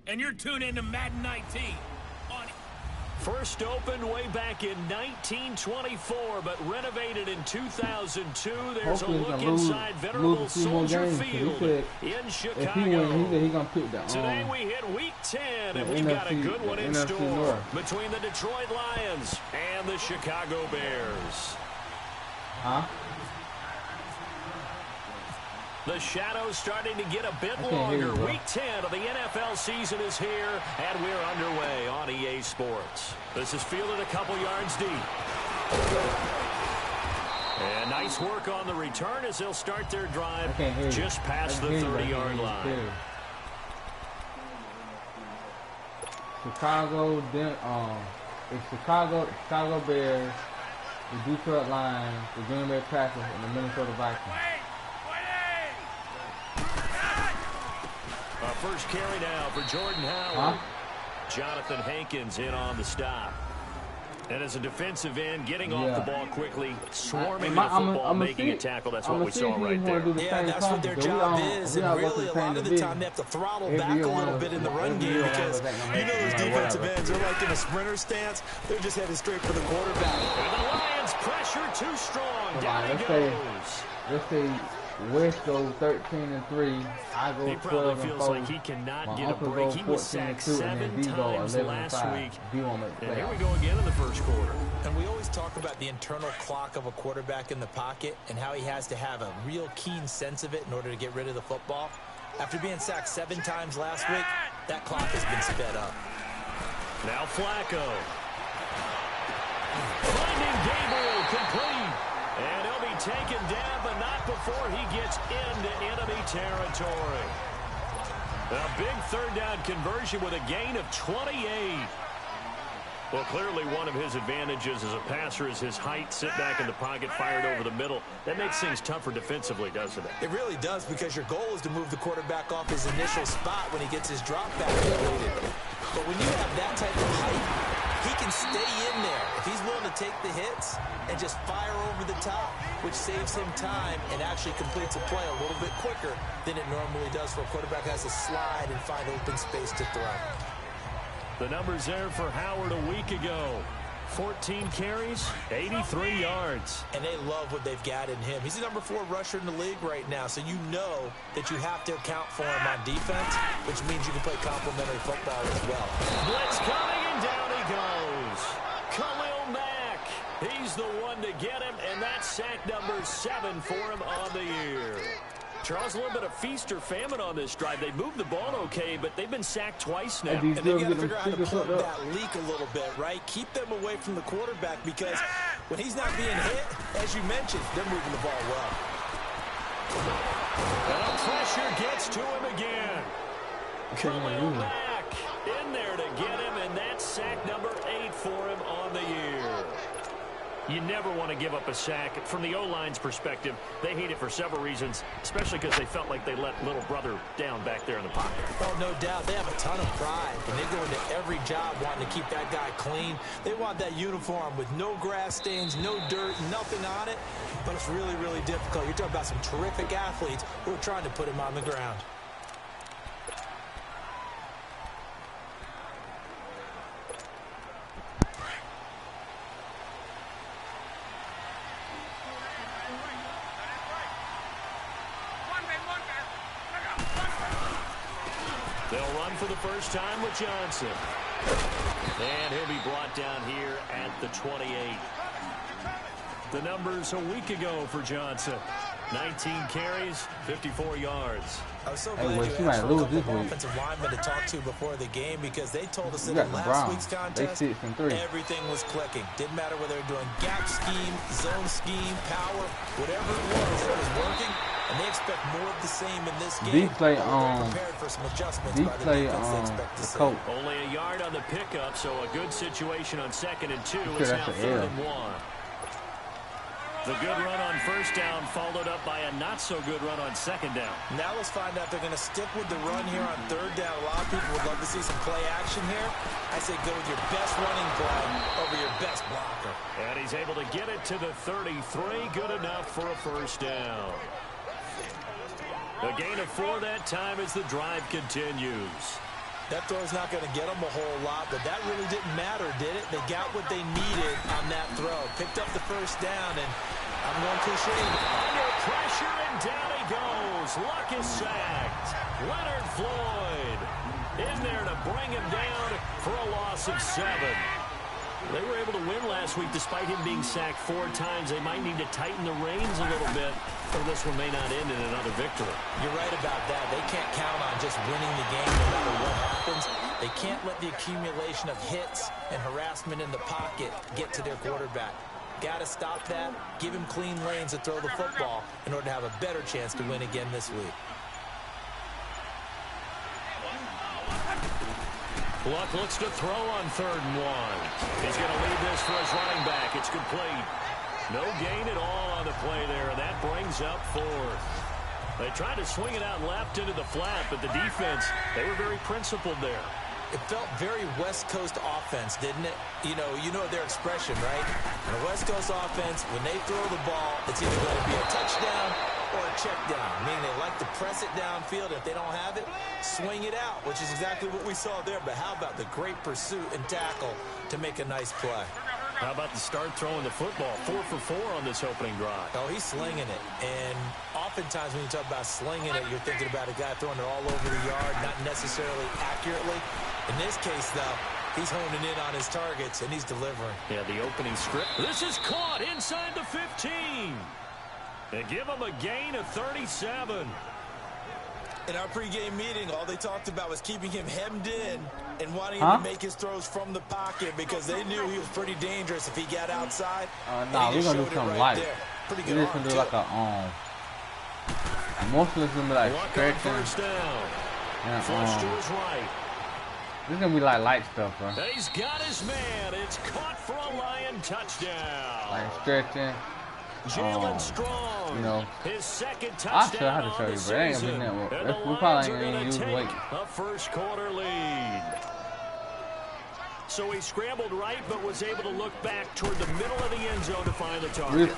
and you're tuned into Madden 19. First opened way back in 1924, but renovated in 2002. There's a look inside venerable Soldier Field in Chicago. He gonna pick that. Today we hit Week 10, and we've got a good one in store between the Detroit Lions and the Chicago Bears. Huh? The shadow's starting to get a bit longer. Week 10 of the NFL season is here, and we're underway on EA Sports. This is fielded a couple yards deep. And nice work on the return as they'll start their drive just past the 30-yard line. Chicago, it's Chicago Bears, the Detroit Lions, the Green Bay Packers, and the Minnesota Vikings. First carry now for Jordan Howard. Jonathan Hankins in on the stop. And as a defensive end, getting off the ball quickly, swarming the football, making a tackle. That's what we saw right there. Yeah, that's what their job is. And really, a lot of the time, they have to throttle back a little bit in the run game because you know those defensive ends are like in a sprinter stance. They're just headed straight for the quarterback. And the Lions pressure too strong. Down he goes. Let's say West goes 13-3. I go 12-4. He probably feels like he cannot get a break. He was sacked 7 times last week. And here we go again in the first quarter. And we always talk about the internal clock of a quarterback in the pocket and how he has to have a real keen sense of it in order to get rid of the football. After being sacked 7 times last week, that clock has been sped up. Now Flacco. Finding Gabriel complete. And he'll be taken down, but not before he gets into enemy territory. A big third down conversion with a gain of 28. Well, clearly one of his advantages as a passer is his height. Sit back in the pocket, fired over the middle. That makes things tougher defensively, doesn't it? It really does, because your goal is to move the quarterback off his initial spot when he gets his drop back completed. But when you have that type of height, he can stay in there if he's willing to take the hits and just fire over the top, which saves him time and actually completes a play a little bit quicker than it normally does for a quarterback who has to slide and find open space to throw. The numbers there for Howard a week ago. 14 carries, 83 yards. And they love what they've got in him. He's the number 4 rusher in the league right now, so you know that you have to account for him on defense, which means you can play complementary football as well. Blitz coming, and down he goes. Khalil Mack. He's the one to get him, and that's sack number 7 for him on the year. Charles, a little bit of feast or famine on this drive. They moved the ball okay, but they've been sacked twice now. And they've got to figure out how to plug that leak a little bit, right? Keep them away from the quarterback, because when he's not being hit, as you mentioned, they're moving the ball well. And the pressure gets to him again. Khalil Mack in there to get him, and that's sack number 8 for him on the year. You never want to give up a sack. From the O-line's perspective, they hate it for several reasons, especially because they felt like they let little brother down back there in the pocket. Oh, no doubt. They have a ton of pride, and they go into every job wanting to keep that guy clean. They want that uniform with no grass stains, no dirt, nothing on it, but it's really, really difficult. You're talking about some terrific athletes who are trying to put him on the ground. They'll run for the first time with Johnson. And he'll be brought down here at the 28. The numbers a week ago for Johnson. 19 carries, 54 yards. I was so glad you asked for a couple offensive linemen to talk to before the game, because they told us that in last week's contest, everything was clicking. Didn't matter whether they were doing gap scheme, zone scheme, power, whatever it was working. And they expect more of the same in this game. Prepared for some adjustments by the defense they expect to see. Only a yard on the pickup, so a good situation on 2nd and 2. It's now 3rd and 1. The good run on first down followed up by a not-so-good run on 2nd down. Now let's find out if they're going to stick with the run here on 3rd down. A lot of people would love to see some play action here. I say go with your best running play over your best blocker. And he's able to get it to the 33. Good enough for a first down. A gain of 4 that time as the drive continues. That throw's not going to get them a whole lot, but that really didn't matter, did it? They got what they needed on that throw. Picked up the first down, and I'm going cliche. Under pressure, and down he goes. Luck is sacked. Leonard Floyd in there to bring him down for a loss of 7. They were able to win last week despite him being sacked 4 times. They might need to tighten the reins a little bit, or this one may not end in another victory. You're right about that. They can't count on just winning the game no matter what happens. They can't let the accumulation of hits and harassment in the pocket get to their quarterback. Got to stop that, give him clean lanes to throw the football in order to have a better chance to win again this week. Luck looks to throw on 3rd and 1. He's going to lead this for his running back. It's complete. No gain at all on the play there, and that brings up 4th. They tried to swing it out left into the flat, but the defense, they were very principled there. It felt very West Coast offense, didn't it? You know their expression, right? In a West Coast offense, when they throw the ball, it's either going to be a touchdown or a check down, meaning they like to press it downfield. If they don't have it, swing it out, which is exactly what we saw there. But how about the great pursuit and tackle to make a nice play? How about the start throwing the football? 4 for 4 on this opening drive. Oh, he's slinging it. And oftentimes when you talk about slinging it, you're thinking about a guy throwing it all over the yard, not necessarily accurately. In this case, though, he's honing in on his targets, and he's delivering. Yeah, the opening script. This is caught inside the 15. They give him a gain of 37. In our pregame meeting, all they talked about was keeping him hemmed in and wanting him to make his throws from the pocket because they knew he was pretty dangerous if he got outside. Nah, we're gonna do something light. Pretty We're good just gonna do like a mostly it's gonna be like stretching. First down. And, Flush to his right. this is gonna be like light stuff, bro. He's got his man. It's caught for a Lion touchdown. Like stretching. Jalen Strong, you know, his second I touchdown still have to show you, but it ain't gonna be that. We probably ain't gonna use weight. A first quarter lead. So he scrambled right, but was able to look back toward the middle of the end zone to find the target.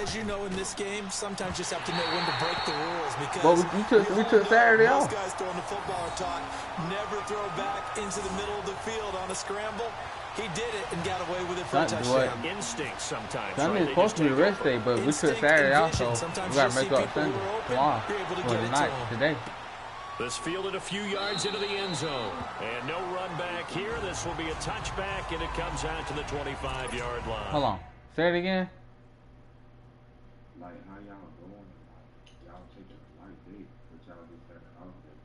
As you know, in this game, sometimes you just have to know when to break the rules because we took Saturday off. Most guys throwing the football are taught never throw back into the middle of the field on a scramble. He did it and got away with it for a touchdown. Instinct sometimes. Sunday is supposed to be the rest day, but we took Saturday off, so we gotta make up Sunday tomorrow for the night today. This fielded a few yards into the end zone. And no run back here. This will be a touchback, and it comes out to the 25-yard line. Hold on. Say it again. Like how y'all doing? Y'all taking a light day, but y'all just had an off day.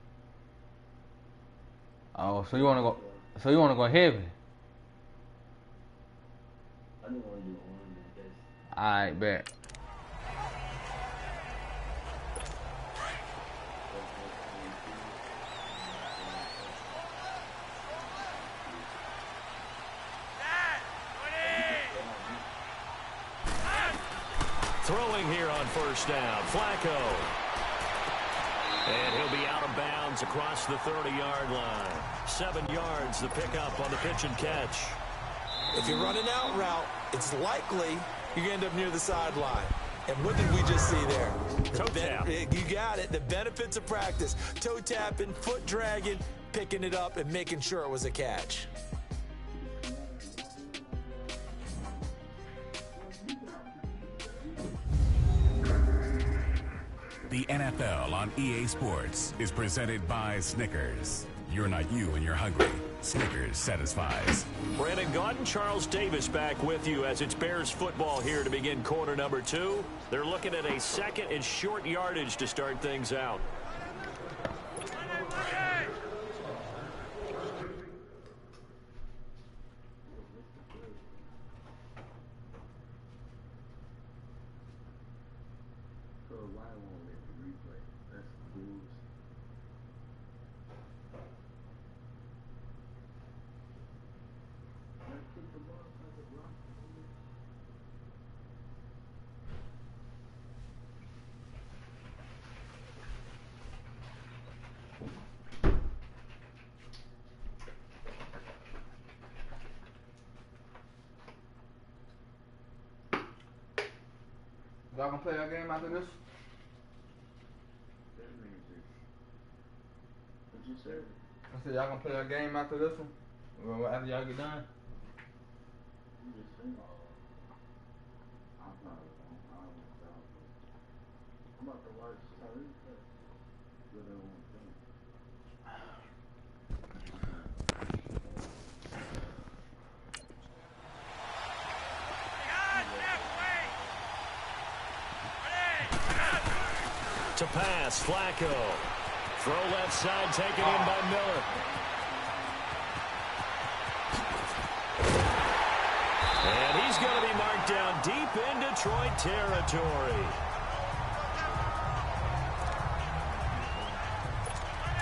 Oh, so you wanna go? So you wanna go heavy? I didn't want to do on this. Alright, bet. Throwing here on first down, Flacco. And he'll be out of bounds across the 30-yard line. 7 yards, the pickup on the pitch and catch. If you're running out route, it's likely you're going to end up near the sideline. And what did we just see there? Toe tap. You got it. The benefits of practice. Toe tapping, foot dragging, picking it up, and making sure it was a catch. The NFL on EA Sports is presented by Snickers. You're not you when you're hungry. Snickers satisfies. Brandon Gaudin, Charles Davis back with you as it's Bears football here to begin quarter number 2. They're looking at a second and short yardage to start things out. Y'all gonna play that game after this? What you said? I So y'all gonna play a game after this one? Well, after y'all get done? I'm about to watch Tariq. To pass, Flacco. Throw left side, taken in by Miller. And he's going to be marked down deep in Detroit territory.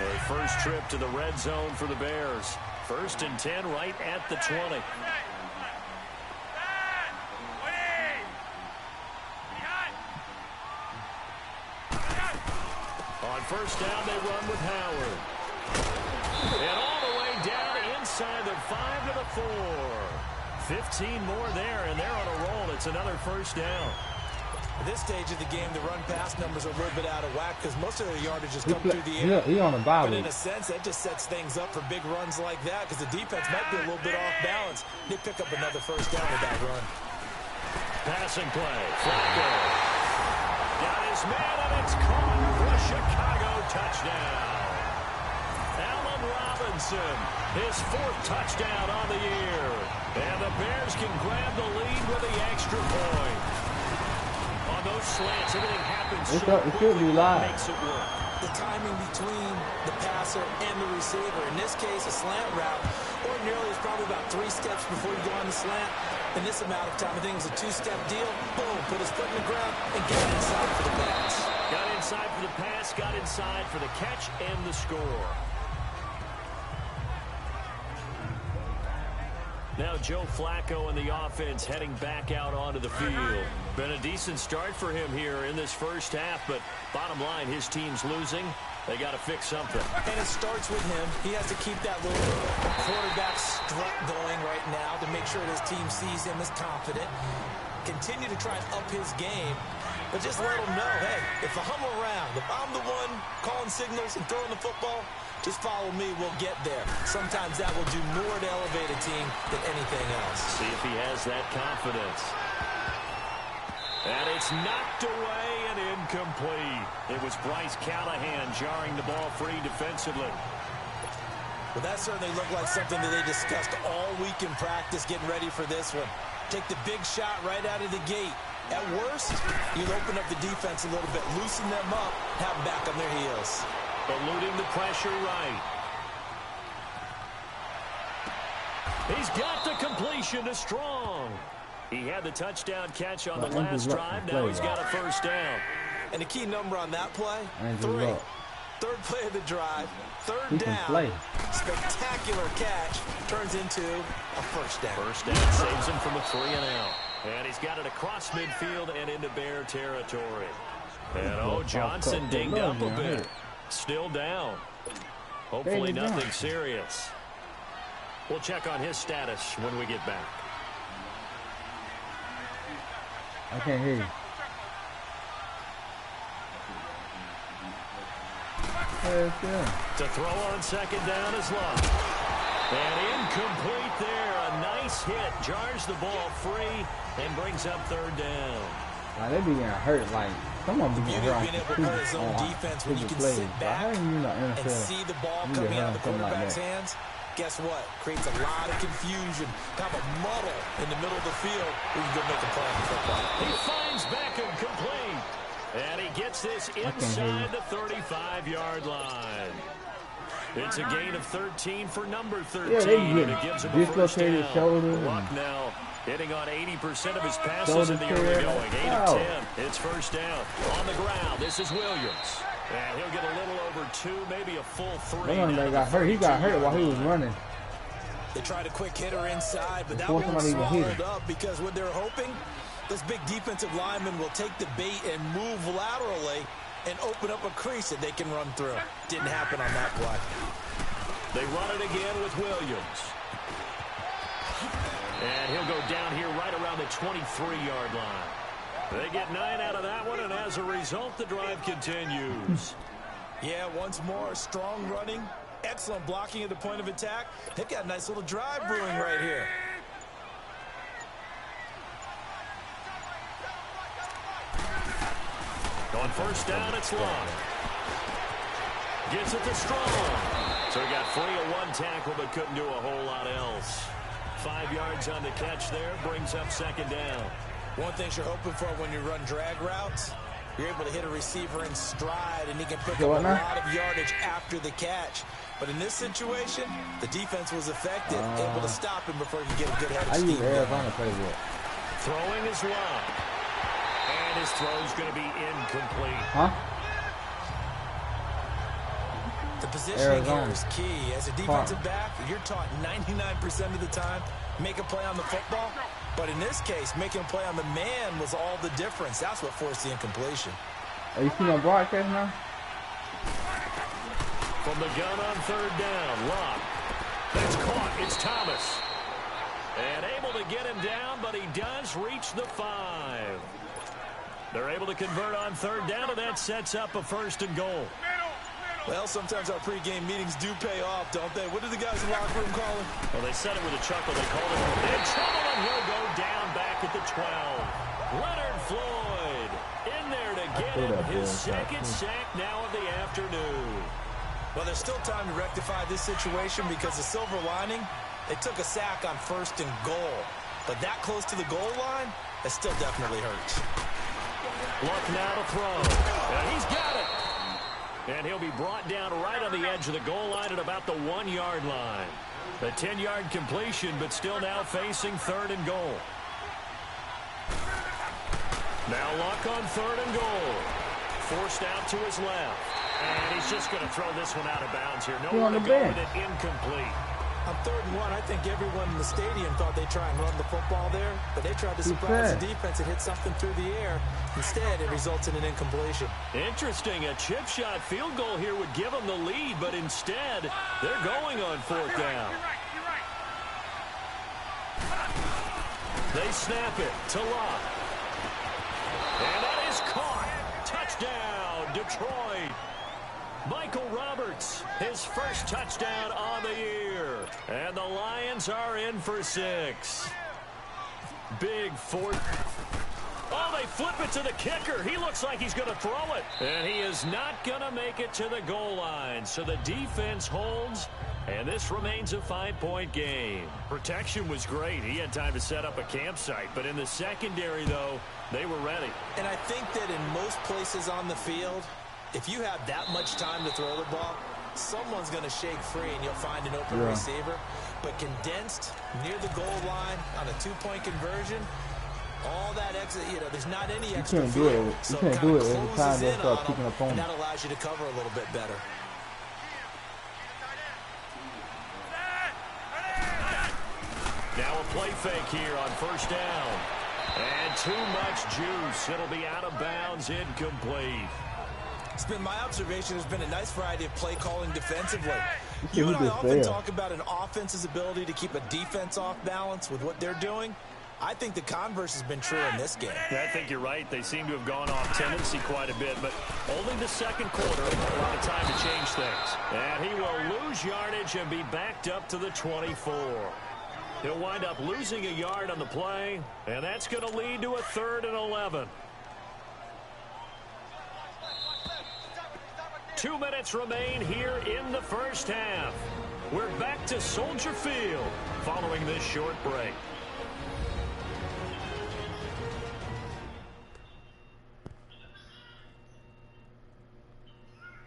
A first trip to the red zone for the Bears. 1st and 10 right at the 20. On first down, they run with Howard. And all the way down inside the 5 to the 4. 15 more there, and they're on a roll. It's another first down. At this stage of the game, the run-pass numbers are a little bit out of whack because most of their yardage just come through the air. He on a bye But week. in a sense, that just sets things up for big runs like that because the defense might be a little bit off balance. They pick up another first down with that run. Passing play. Flacco. Got his man, and it's caught for a Chicago touchdown. Allen Robinson, his 4th touchdown on the year. And the Bears can grab the lead with the extra point. On those slants, everything happens so quickly that makes it work. The timing between the passer and the receiver. In this case, a slant route ordinarily is probably about 3 steps before you go on the slant. In this amount of time, I think it was a 2-step deal. Boom, put his foot in the ground and got inside for the pass. Got inside for the pass, got inside for the catch and the score. Now Joe Flacco and the offense heading back out onto the field. Been a decent start for him here in this first half, but bottom line, his team's losing. They got to fix something. And it starts with him. He has to keep that little quarterback strut going right now to make sure his team sees him as confident. Continue to try and up his game, but just let him know, hey, if I'm around, if I'm the one calling signals and throwing the football, just follow me, we'll get there. Sometimes that will do more to elevate a team than anything else. See if he has that confidence. And it's knocked away and incomplete. It was Bryce Callahan jarring the ball free defensively. Well, that certainly looked like something that they discussed all week in practice getting ready for this one. Take the big shot right out of the gate. At worst, you'll open up the defense a little bit, loosen them up, have them back on their heels. Eluding the pressure right. He's got the completion to Strong. He had the touchdown catch on the last drive. Now he's got a first down. And the key number on that play, 3. 3rd play of the drive, 3rd down. Spectacular catch turns into a first down. First down saves him from a 3-and-out. And he's got it across midfield and into Bear territory. And Johnson dinged up a bit. Still down. Hopefully nothing serious. We'll check on his status when we get back. I can't hear you. To throw on 2nd down is Love. And incomplete there. A nice hit. Jars the ball free and brings up 3rd down. Like, they be getting hurt. Like, someone be getting hurt. Being able to hurt his own defense when you can sit back and see the ball coming out of the quarterback's hands. Guess what? Creates a lot of confusion. Kind of a muddle in the middle of the field where you can go make a play on football. He finds Beckham complete. And he gets this inside the 35-yard line. It's a gain of 13 for number 13. And it gives him a first down. Luck now hitting on 80% of his passes in the early going. 8 of 10. It's first down. On the ground, this is Williams. And he'll get a little over 2, maybe a full 3. Got hurt. He got hurt while he was running. They tried a quick hitter inside, but that one was swallowed up because what they're hoping, this big defensive lineman will take the bait and move laterally and open up a crease that they can run through. Didn't happen on that play. They run it again with Williams. And he'll go down here right around the 23-yard line. They get 9 out of that one, and as a result, the drive continues. Yeah, once more, strong running, Excellent blocking at the point of attack. They've got a nice little drive brewing right here. On first down, it's long. Gets it to Strong. So he got free of one tackle, but couldn't do a whole lot else. 5 yards on the catch there, brings up second down. One thing you're hoping for when you run drag routes, you're able to hit a receiver in stride, and he can pick up a lot of yardage after the catch. But in this situation, the defense was effective, able to stop him before he could get a good head of steam. Arizona playbook. Throwing is long. And his throw's going to be incomplete. Huh? The positioning here is key. As a defensive back, you're taught 99% of the time, make a play on the football. But in this case, making a play on the man was all the difference. That's what forced the incompletion. Are you seeing on broadcast now? From the gun on third down, Locke. That's caught. It's Thomas. And able to get him down, but he does reach the 5. They're able to convert on third down, and that sets up a 1st and goal. Well, sometimes our pregame meetings do pay off, don't they? What did the guys in the locker room call him? Well, they said it with a chuckle. They called him in trouble, and he'll go down back at the 12. Leonard Floyd in there to get him his second sack now of the afternoon. Well, there's still time to rectify this situation because the silver lining, they took a sack on 1st and goal. But that close to the goal line, that still definitely hurts. Luck now to throw. And he's got it. And he'll be brought down right on the edge of the goal line at about the 1-yard line. A 10-yard completion, but still now facing 3rd and goal. Now Luck on 3rd and goal. Forced out to his left. And he's just going to throw this one out of bounds here. Nowhere to go with it, incomplete. On 3rd and 1, I think everyone in the stadium thought they'd try and run the football there, but they tried to surprise the defense and hit something through the air. Instead, it results in an incompletion. Interesting. A chip shot field goal here would give them the lead, but instead, they're going on 4th down. They snap it to Locke. And that is caught. Touchdown, Detroit. Michael Roberts, his first touchdown on the year. And the Lions are in for 6. Big 4th. Oh, they flip it to the kicker. He looks like he's going to throw it. And he is not going to make it to the goal line. So the defense holds, and this remains a 5-point game. Protection was great. He had time to set up a campsite. But in the secondary, though, they were ready. And I think that in most places on the field, if you have that much time to throw the ball, someone's going to shake free and you'll find an open receiver. But condensed near the goal line on a 2-point conversion, all that exit, there's not any extra field. You can't do it every time they start kicking up on. And that allows you to cover a little bit better. Now a play fake here on 1st down. And too much juice. It'll be out of bounds, incomplete. It's been my observation there's been a nice variety of play calling defensively. You and I often talk about an offense's ability to keep a defense off balance with what they're doing. I think the converse has been true in this game. Yeah, I think you're right. They seem to have gone off tendency quite a bit, but only the 2nd quarter, a lot of time to change things. And he will lose yardage and be backed up to the 24. He'll wind up losing a yard on the play, and that's going to lead to a 3rd and 11. 2 minutes remain here in the first half. We're back to Soldier Field following this short break.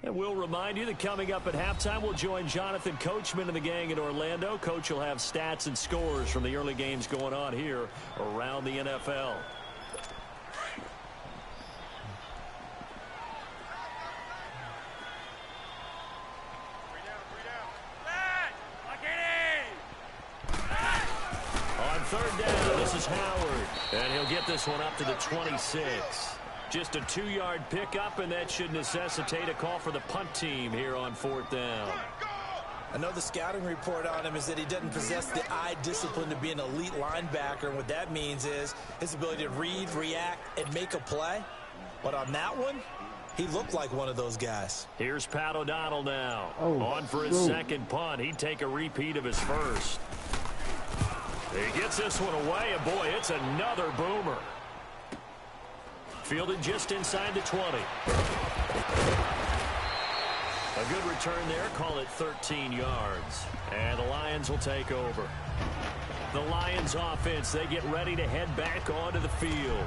And we'll remind you that coming up at halftime, we'll join Jonathan Coachman and the gang in Orlando. Coach will have stats and scores from the early games going on here around the NFL. On 3rd down, this is Howard. And he'll get this one up to the 26. Just a 2-yard pickup, and that should necessitate a call for the punt team here on 4th down. I know the scouting report on him is that he doesn't possess the eye discipline to be an elite linebacker, and what that means is his ability to read, react, and make a play. But on that one, He looked like one of those guys. Here's Pat O'Donnell now. Oh, on for his second punt. He'd take a repeat of his first. He gets this one away, and boy, it's another boomer. Fielded just inside the 20. A good return there. Call it 13 yards. And the Lions will take over. The Lions offense, they get ready to head back onto the field.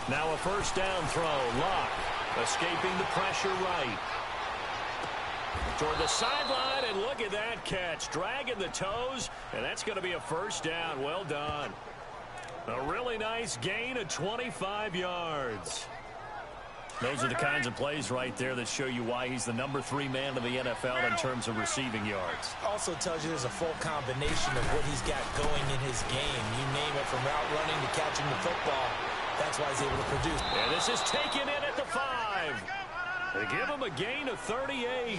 Now a first down throw. Luck escaping the pressure right. Toward the sideline, and look at that catch. Dragging the toes, and that's going to be a first down. Well done. A really nice gain of 25 yards. Those are the kinds of plays right there that show you why he's the #3 man in the NFL in terms of receiving yards. Also tells you there's a full combination of what he's got going in his game. You name it, from route running to catching the football. That's why he's able to produce. And this is taken in at the 5. They give him a gain of 38.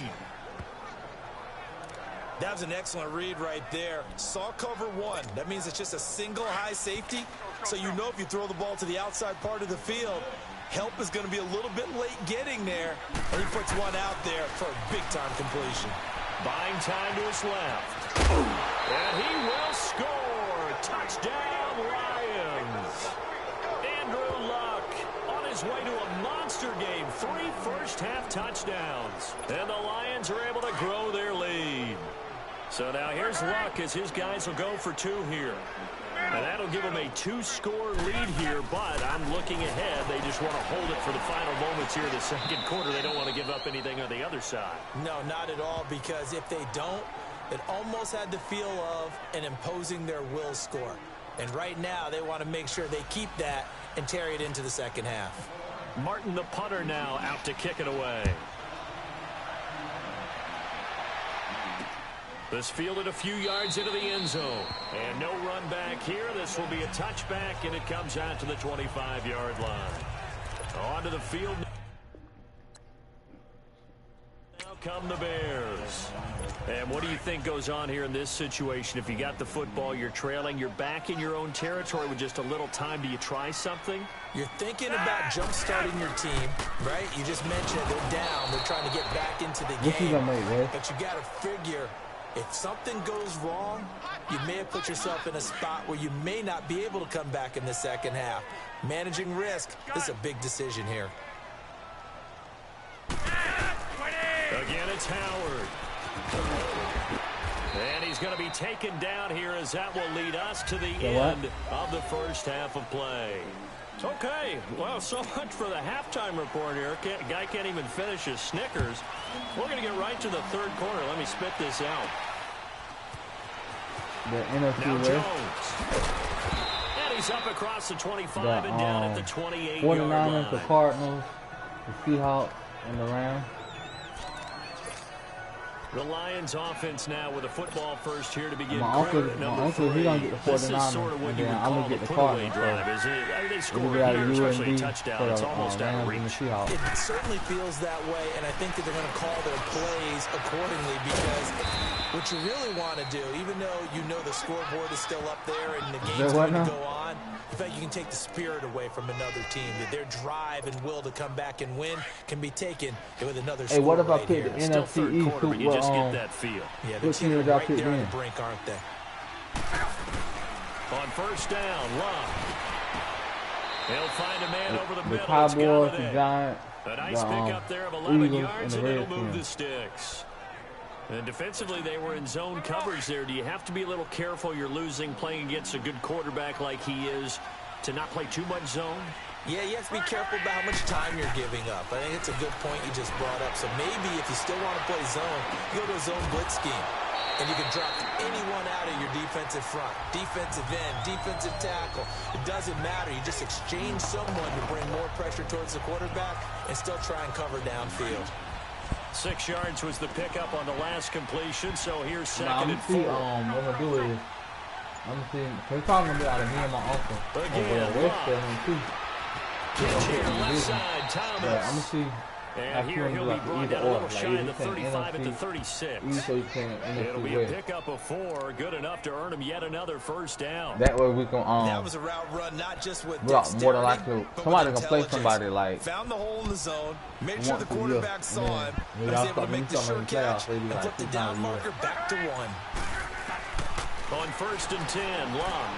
That was an excellent read right there. Saw cover 1. That means it's just a single high safety. So you know if you throw the ball to the outside part of the field, help is going to be a little bit late getting there. And he puts one out there for a big-time completion. Buying time to his left. And he will score. Touchdown, Lions. Andrew Luck on his way to a monster game. 3 first-half touchdowns. And the Lions are able to grow their lead. So now here's Luck as his guys will go for 2 here. And that'll give them a 2-score lead here, but I'm looking ahead. They just want to hold it for the final moments here in the second quarter. They don't want to give up anything on the other side. No, not at all, because if they don't, it almost had the feel of an imposing their will score. And right now, they want to make sure they keep that and carry it into the second half. Martin, the punter, now out to kick it away. This fielded a few yards into the end zone. And no run back here. This will be a touchback, and it comes out to the 25-yard line. On to the field. Now come the Bears. And what do you think goes on here in this situation? If you got the football, you're trailing, you're back in your own territory with just a little time. Do you try something? You're thinking about jump-starting your team, right? You just mentioned they're down. They're trying to get back into the game. But you got to figure, if something goes wrong, you may have put yourself in a spot where you may not be able to come back in the second half. Managing risk, this is a big decision here. Again, it's Howard. And he's going to be taken down here, as that will lead us to the end of the first half of play. Okay, well, so much for the halftime report here. Guy can't even finish his Snickers. We're going to get right to the third quarter. Let me spit this out. The NFC now list. Jones. And he's up across the 25 and down at the 28-yard 49ers, line. the Cardinals, the Seahawks, and the Rams. The Lions offense now with a football first here to begin. My uncle, he gonna get the 49ers, This is sort of what you would I'm call gonna get the the put-away Cardinals. drive, isn't it? I mean, they score Got here, especially a UND touchdown. It's almost out of reach. It certainly feels that way, and I think that they're going to call their plays accordingly, because what you really want to do, even though you know the scoreboard is still up there and the game's going to go on, in fact, you can take the spirit away from another team. That their drive and will to come back and win can be taken with another score. Hey, what if I right pick the here. NFC East? Quarter, but you just get that feel. Yeah, the team are right there on the brink, aren't they? On first down, Luck. He'll find a man over the middle. Cowboys, the Giants, a nice pickup there of 11 yards, and it'll move the sticks. And defensively, they were in zone coverage there. Do you have to be a little careful? You're losing, playing against a good quarterback like he is, to not play too much zone? Yeah, you have to be careful about how much time you're giving up. I think it's a good point you just brought up. So maybe if you still want to play zone, you go to a zone blitz scheme. And you can drop anyone out of your defensive front, defensive end, defensive tackle. It doesn't matter. You just exchange someone to bring more pressure towards the quarterback and still try and cover downfield. 6 yards was the pickup on the last completion, so here's second and 4. What I'm going to do is, I'm going to see, it's probably going to be out of me and my uncle. Again, West too. Catch here, left side, Thomas. Yeah, I'm going to see. And here he'll be brought down a little shy of the 35 at the 36. It'll be a pickup of 4, good enough to earn him yet another first down. That way we can that was a route run, not just with more than dexterity, likely somebody can play somebody like found the hole in the zone, made sure the quarterback saw him, and was able to make the sure catch and put the down marker back to 1. On 1st and 10, Long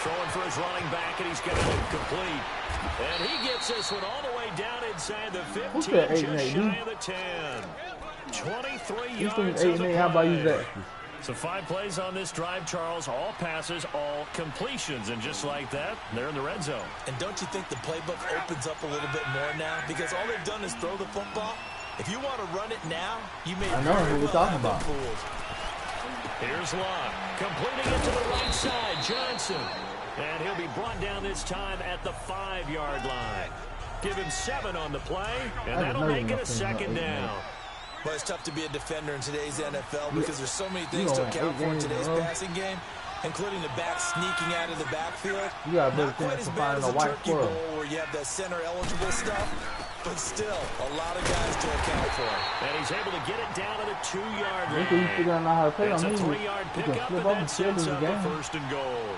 throwing for his running back, and he's got it complete. And he gets this one all the way down inside the 15, just shy of the 10. 23 yards on the play. How about you that? So 5 plays on this drive, Charles. All passes, all completions. And just like that, they're in the red zone. And don't you think the playbook opens up a little bit more now? Because all they've done is throw the football. If you want to run it now, you may I know who we're talking about. Here's Locke, completing it to the right side. Johnson. And he'll be brought down this time at the 5-yard line. Give him 7 on the play, and that'll make it a 2nd down. Well, it's tough to be a defender in today's NFL because there's so many things to account for in today's passing game, including the back sneaking out of the backfield. Not quite as bad as a turkey bowl where you have that center-eligible stuff, but still a lot of guys to account for. And he's able to get it down to the 2-yard line. It's a 3-yard pickup, and that sets up a 1st and goal.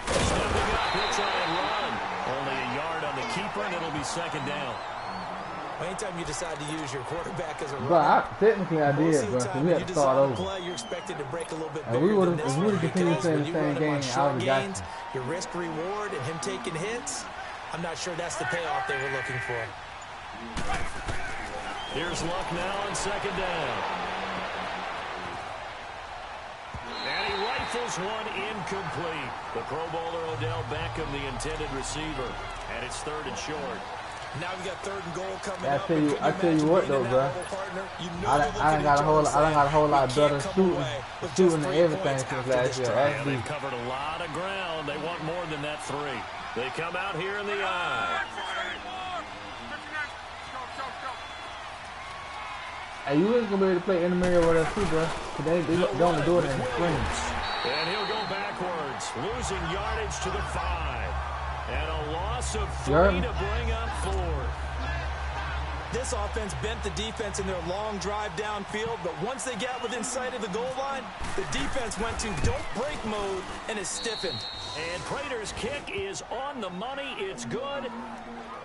Stepping up, he'll try and run. Only a yard on the keeper, and it'll be 2nd down. Anytime you decide to use your quarterback as a runner, but technically I did, but we had to start over. Play, you're expected to break a little bit and we would have continued playing the same game. I would have got you. Your risk reward and him taking hits, I'm not sure that's the payoff they were looking for. Here's Luck now on 2nd down. And he rifles one incomplete. The Pro Bowler Odell Beckham, the intended receiver. And it's 3rd and short. Now we got 3rd and goal coming up. I tell you what though, bro. I done got a whole lot better shooting and everything since last year. Actually, they've covered a lot of ground. They want more than that 3. They come out here in the eye. Hey, you ain't gonna be able to play in the mirror with us too, bro. They only do it in the scrimmage. And he'll go backwards, losing yardage to the 5. And a loss of 3 to bring up 4th. This offense bent the defense in their long drive downfield, but once they got within sight of the goal line, the defense went to don't break mode and is stiffened. And Prater's kick is on the money. It's good.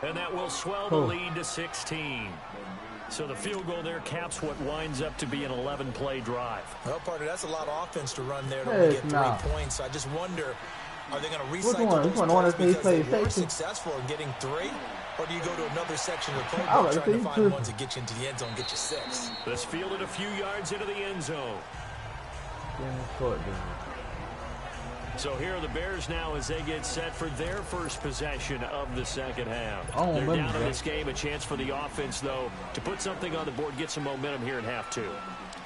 And that will swell the lead to 16. So the field goal there caps what winds up to be an 11-play drive. Well, partner, that's a lot of offense to run there to only get 3 points. I just wonder, are they going to recycle those plays because they were successful in getting 3? Or do you go to another section of the playbook trying to find ones that get you into the end zone, get you 6? This fielded a few yards into the end zone. So here are the Bears now as they get set for their first possession of the 2nd half. They're down in this game. A chance for the offense, though, to put something on the board, get some momentum here in half 2.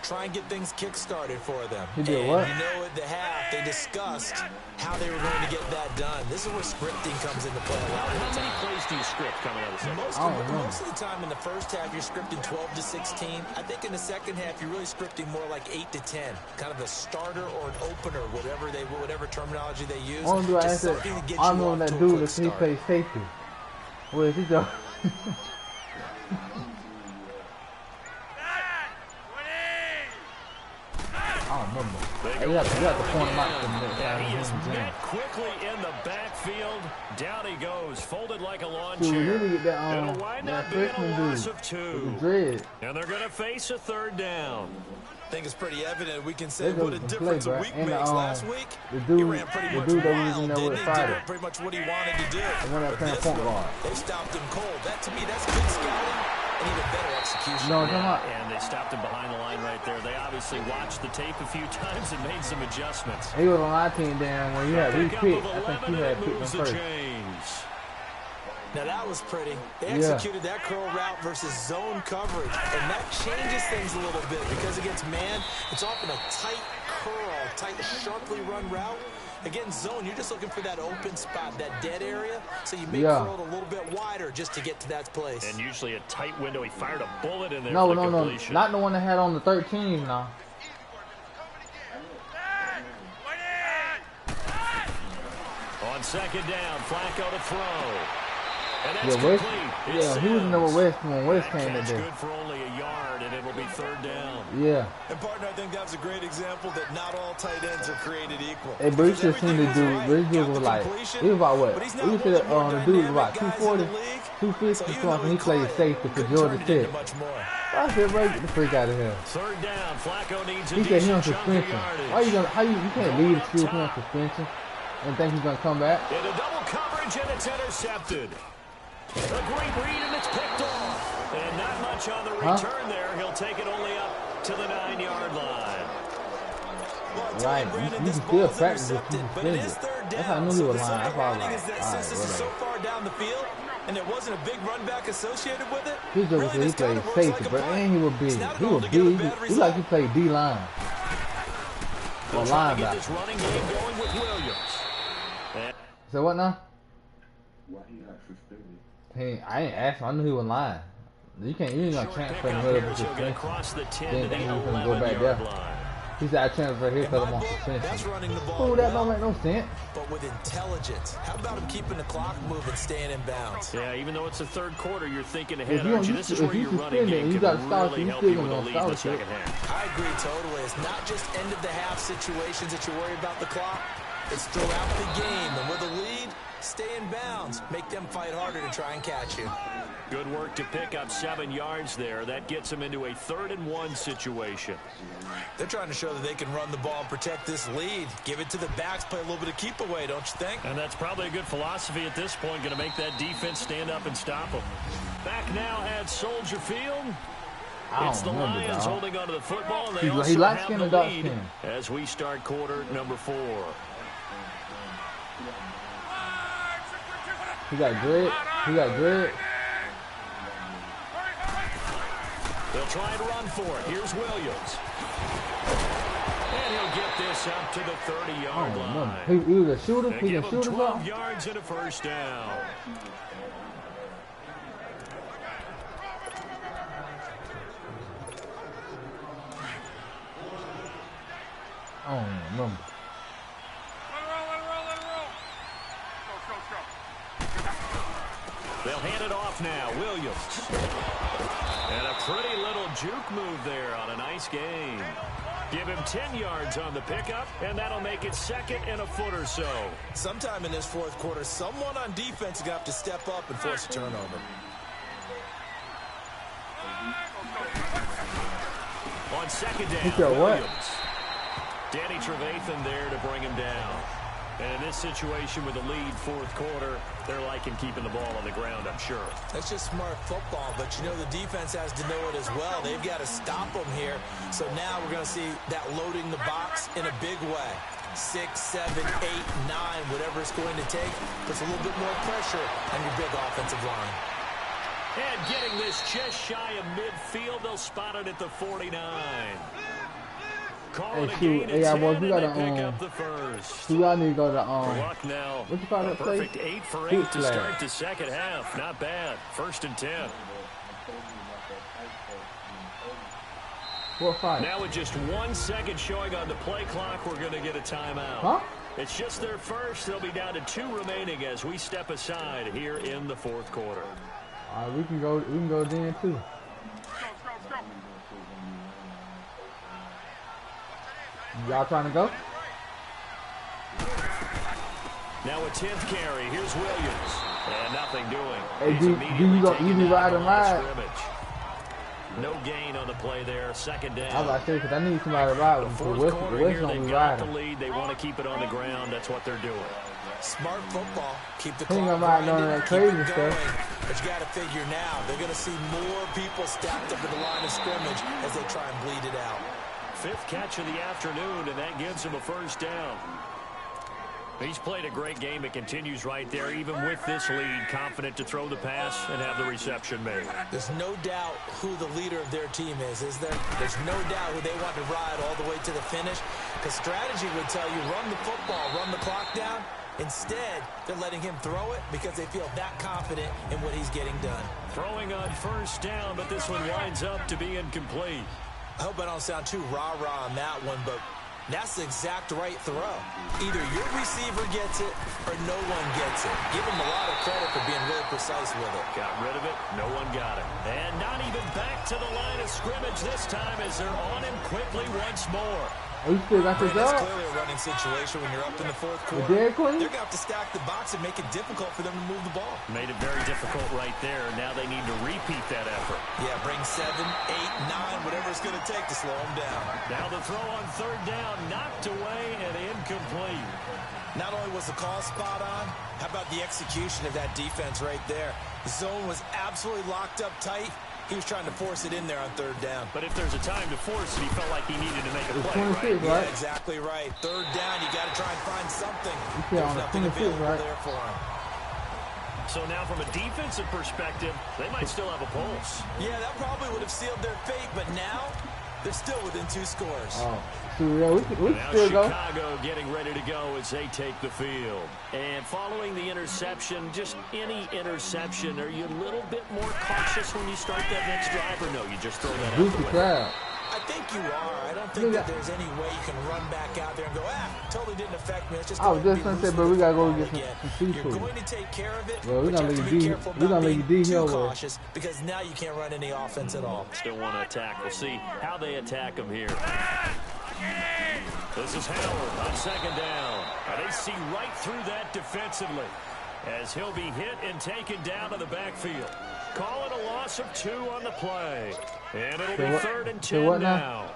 Try and get things kick-started for them. He did what? You know, at the half, they discussed how they were going to get that done. This is where scripting comes into play. How many plays do you script coming out of the second? Most of the time in the first half, you're scripting 12 to 16. I think in the second half, you're really scripting more like 8 to 10. Kind of a starter or an opener, whatever terminology they use. Just something to get you off to a quick start. He plays safety. Where is he go? I don't remember. You have to point him out. He is met quickly in the backfield. Down he goes, folded like a lawn chair. It'll wind up being a loss of 2. And they're going to face a 3rd down. I think it's pretty evident. We can say what a difference a week makes. Last week, he ran pretty much wild, didn't he? Did pretty much what he wanted to do. But this one, they stopped him cold. That, to me, that's good scouting and even better execution. And they stopped him behind the line right there. They obviously watched the tape a few times and made some adjustments. He was on our team down when you had repicked. I think you had picked him first. Now that was pretty. They executed that curl route versus zone coverage, and that changes things a little bit because against man, it's often a tight curl, tight, sharply run route. Against zone, you're just looking for that open spot, that dead area, so you may curl it a little bit wider just to get to that place. And usually a tight window. He fired a bullet in there. No, not the one that had on the 13 now. On On second down, Flacco to throw. And that's Yeah, West, complete. yeah, he was in the West when West came in Catch there. good for only a yard, and it'll be third down. Yeah. And partner, I think that's a great example that not all tight ends are created equal. Hey, but you should have seen the dude. This dude was like, he was about what? You said the dude was about 240, 250 something. He played safety for Georgia Tech. I said, bro, get the freak out of here. Third down, Flacco needs a He said he on decent chunk of suspension. yardage. Why you gonna? How you can't leave the school if he on suspension and think he's gonna come back? Into double coverage, and it's intercepted. A great read, and it's picked off. And not much on the return there. He'll take it only up to the 9-yard line. Right, you can still practice if you suspended. That's how I knew he was lying. That's why I was like, all right, Since this is so far down the field, and there wasn't a big run back associated with it, he just said he played safety, but and he was big. He was big. He like he played D-line. Or linebacker. Running game going with Williams. So what now? Why he got suspended? I ain't asked him. I knew he was lying. You ain't gonna transfer him over to suspension. Then think he was gonna go back there. He said I transfer here because I'm on suspension. Oh, that don't make no sense. But with intelligence. How about him keeping the clock moving, staying in bounds? Yeah, even though it's the third quarter, you're thinking ahead, If you aren't you? don't, This is where your running game you can got to start. really You help still you with a gonna lead in the start second it. half. I agree totally. It's not just end of the half situations that you worry about the clock. It's throughout the game. And with a lead, stay in bounds. Make them fight harder to try and catch you. Good work to pick up 7 yards there. That gets them into a 3rd-and-1 situation. They're trying to show that they can run the ball and protect this lead. Give it to the backs, play a little bit of keep away, don't you think? And that's probably a good philosophy at this point, going to make that defense stand up and stop them. Back now at Soldier Field. It's the Lions holding onto the football, and they also have the lead as we start quarter number 4. He got dread. He got dread. They'll try and run for it. Here's Williams. And he'll get this up to the 30-yard line. He was a shooter. They He give can him shoot 12 yards and a first down. I don't remember. They'll hand it off now. Williams. And a pretty little juke move there on a nice game. Give him 10 yards on the pickup, and that'll make it 2nd and a foot or so. Sometime in this 4th quarter, someone on defense is going to have to step up and force a turnover. On 2nd down, Williams. Danny Trevathan there to bring him down. And in this situation with the lead 4th quarter, they're liking keeping the ball on the ground, I'm sure. That's just smart football, but you know the defense has to know it as well. They've got to stop them here. So now we're going to see that loading the box in a big way. 6, 7, 8, 9, whatever it's going to take, puts a little bit more pressure on your big offensive line. And getting this just shy of midfield, they'll spot it at the 49. Hey, shoot, hey, boys, we gotta we all need to go to what you call that place? Perfect 8 for 8 to start the second half. Not bad. 1st and 10. What fight? Now with just 1 second showing on the play clock, we're going to get a timeout. Huh? It's just their first. They'll be down to 2 remaining as we step aside here in the 4th quarter. All right, we can go then too. Y'all trying to go? Now a 10th carry. Here's Williams. And nothing doing. Hey, you be riding ride? No gain on the play there. 2nd down. I was about to say, because I need somebody to ride with. The 4th quarter here, they've got the lead. They want to keep it on the ground. That's what they're doing. Smart football. Keep the clock grinding, keep it going. Stuff. But you got to figure now, they're going to see more people stacked up at the line of scrimmage as they try and bleed it out. 5th catch of the afternoon, and that gives him a first down. He's played a great game. It continues right there, even with this lead, confident to throw the pass and have the reception made. There's no doubt who the leader of their team is there? There's no doubt who they want to ride all the way to the finish, because strategy would tell you run the football, run the clock down. Instead, they're letting him throw it because they feel that confident in what he's getting done. Throwing on first down, but this one winds up to be incomplete. I hope I don't sound too rah-rah on that one, but That's the exact right throw. Either your receiver gets it or no one gets it. Give him a lot of credit for being really precise with it. Got rid of it. No one got it. And not even back to the line of scrimmage this time as they're on him quickly once more. Oh, you still got your That's job? clearly a running situation when you're up in the fourth quarter. They're going to have to stack the box and make it difficult for them to move the ball. Made it very difficult right there. Now they need to repeat that effort. Yeah, bring 7, 8, 9, whatever it's going to take to slow them down. Now the throw on third down, knocked away and incomplete. Not only was the call spot on, how about the execution of that defense right there? The zone was absolutely locked up tight. He was trying to force it in there on third down. But if there's a time to force it, he felt like he needed to make a play, right? Yeah, exactly right. Third down, you got to try and find something. There's nothing available there for him. So now from a defensive perspective, they might still have a pulse. Yeah, that probably would have sealed their fate, but now they're still within 2 scores. Oh. Yeah, we now still Chicago getting ready to go as they take the field. And following the interception, just any interception, are you a little bit more cautious when you start that next drive, or no, you just throw that out the way? I think you are. I don't think that there's any way you can run back out there and go, totally didn't affect me. It's just I was just going to say, but we got to go get some seafood. You're going to take care of it. Well, we're going to leave D Hill cautious because now you can't run any offense at all. Still want to attack. We'll see how they attack him here. This is Howard on second down. And they see right through that defensively as he'll be hit and taken down to the backfield. Call it a loss of 2 on the play. And it'll be 3rd and 10 now.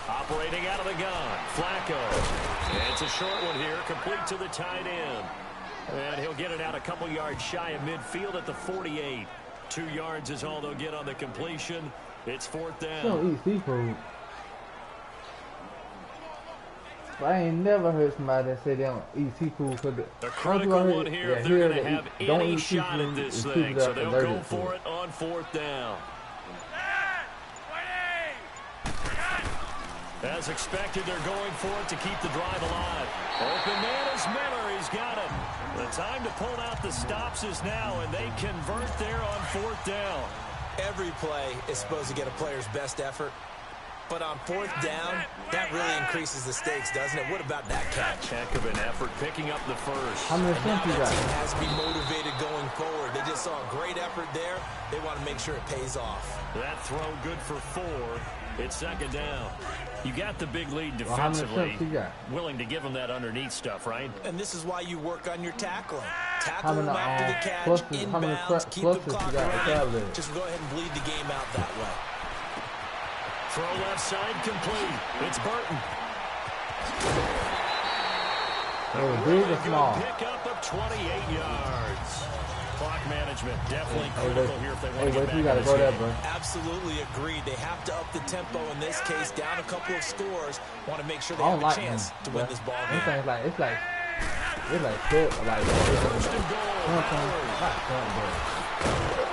Operating out of the gun, Flacco. And it's a short one here, complete to the tight end. And he'll get it out a couple yards shy of midfield at the 48. 2 yards is all they'll get on the completion. It's 4th down. Don't eat seafood. I ain't never heard somebody that say they don't eat seafood for the critical one here if they're going to have any shot at this thing. So they'll go for it on 4th down. As expected, they're going for it to keep the drive alive. Open man is Miller. He's got him. The time to pull out the stops is now, and they convert there on 4th down. Every play is supposed to get a player's best effort. But on 4th down, that really increases the stakes, doesn't it? What about that catch? Heck of an effort picking up the first. How many attempts you got? Team has to be motivated going forward. They just saw a great effort there. They want to make sure it pays off. That throw good for 4. It's 2nd down. You got the big lead defensively. Well, how many attempts you got? Willing to give them that underneath stuff, right? And this is why you work on your tackling. Tackle them after the catch, inbounds, keep the clock running. Just go ahead and bleed the game out that way. Throw left side complete. It's Burton. Big or small? Pick up of 28 yards. Clock management definitely critical here if they want to get back. You gotta go there, bro. Absolutely agreed. They have to up the tempo in this case, down a couple of scores. Want to make sure they have a chance to win this ball game. It's like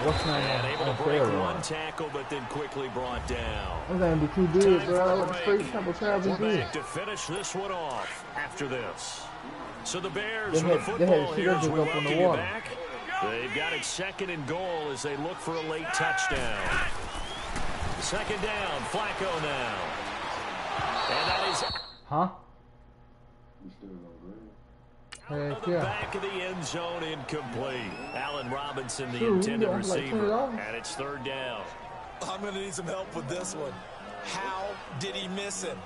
what's the name? Able to break one tackle, but then quickly brought down. I'm gonna be too big, bro. What the freak type of crowd is this? To finish this one off after this. So the Bears with the football here as we welcome you back. They've got it 2nd and goal as they look for a late touchdown. 2nd down, Flacco now. And that is... Huh? Out the back of the end zone, incomplete. Allen Robinson, the intended receiver. And it's 3rd down. I'm going to need some help with this one. How did he miss him?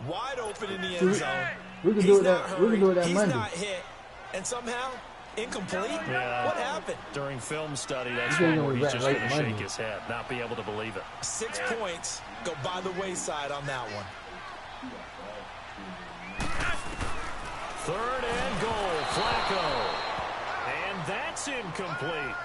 Wide open in the end zone. We can do that. We can do it that Monday. He's not hit. And somehow... incomplete? Yeah. What happened? During film study, that's one where he's just going to shake his head, not be able to believe it. 6 points go by the wayside on that one. 3rd and goal, Flacco. And that's incomplete.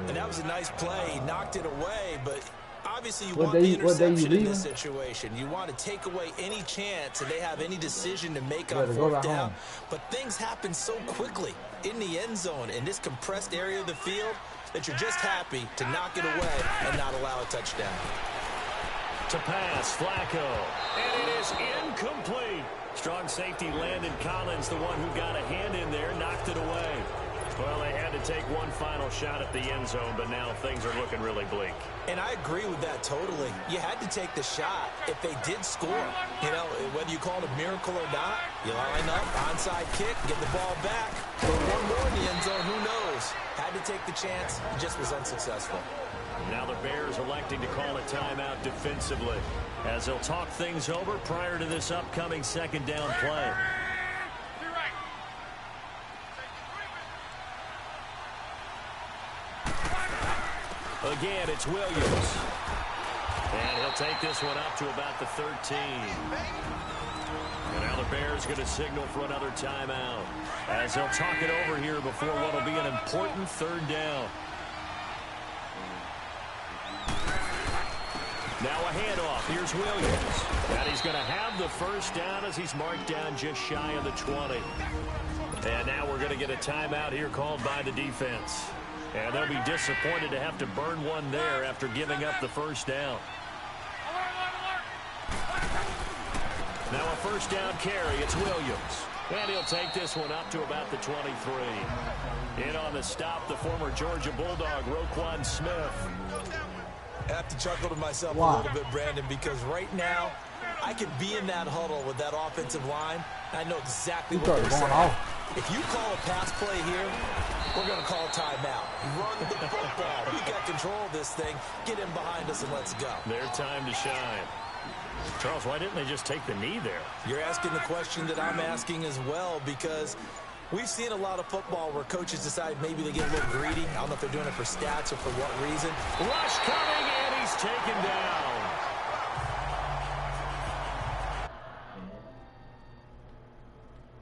And that was a nice play. He knocked it away, but obviously you want the interception in this situation. You want to take away any chance that they have any decision to make on 4th down. But things happen so quickly in the end zone in this compressed area of the field that you're just happy to knock it away and not allow a touchdown. To pass, Flacco. And it is incomplete. Strong safety Landon Collins, the one who got a hand in there, knocked it away. Well, they had to take one final shot at the end zone, but now things are looking really bleak. And I agree with that totally. You had to take the shot if they did score. You know, whether you call it a miracle or not, you line up, onside kick, get the ball back. But one more in the end zone, who knows? Had to take the chance, just was unsuccessful. Now the Bears electing to call a timeout defensively as they'll talk things over prior to this upcoming second down play. Again, it's Williams. And he'll take this one up to about the 13. And now the Bears going to signal for another timeout as they'll talk it over here before what will be an important third down. Now a handoff. Here's Williams. And he's going to have the first down as he's marked down just shy of the 20. And now we're going to get a timeout here called by the defense. And they'll be disappointed to have to burn one there after giving up the first down. Now a first down carry. It's Williams. And he'll take this one up to about the 23. In on the stop, the former Georgia Bulldog, Roquan Smith. I have to chuckle to myself a little bit, Brandon, because right now I could be in that huddle with that offensive line. I know exactly what they're saying. If you call a pass play here, we're going to call a timeout. Run the football. We got control of this thing. Get in behind us and let's go. Their time to shine. Charles, why didn't they just take the knee there? You're asking the question that I'm asking as well, because we've seen a lot of football where coaches decide maybe they get a little greedy. I don't know if they're doing it for stats or for what reason. Rush coming, and he's taken down.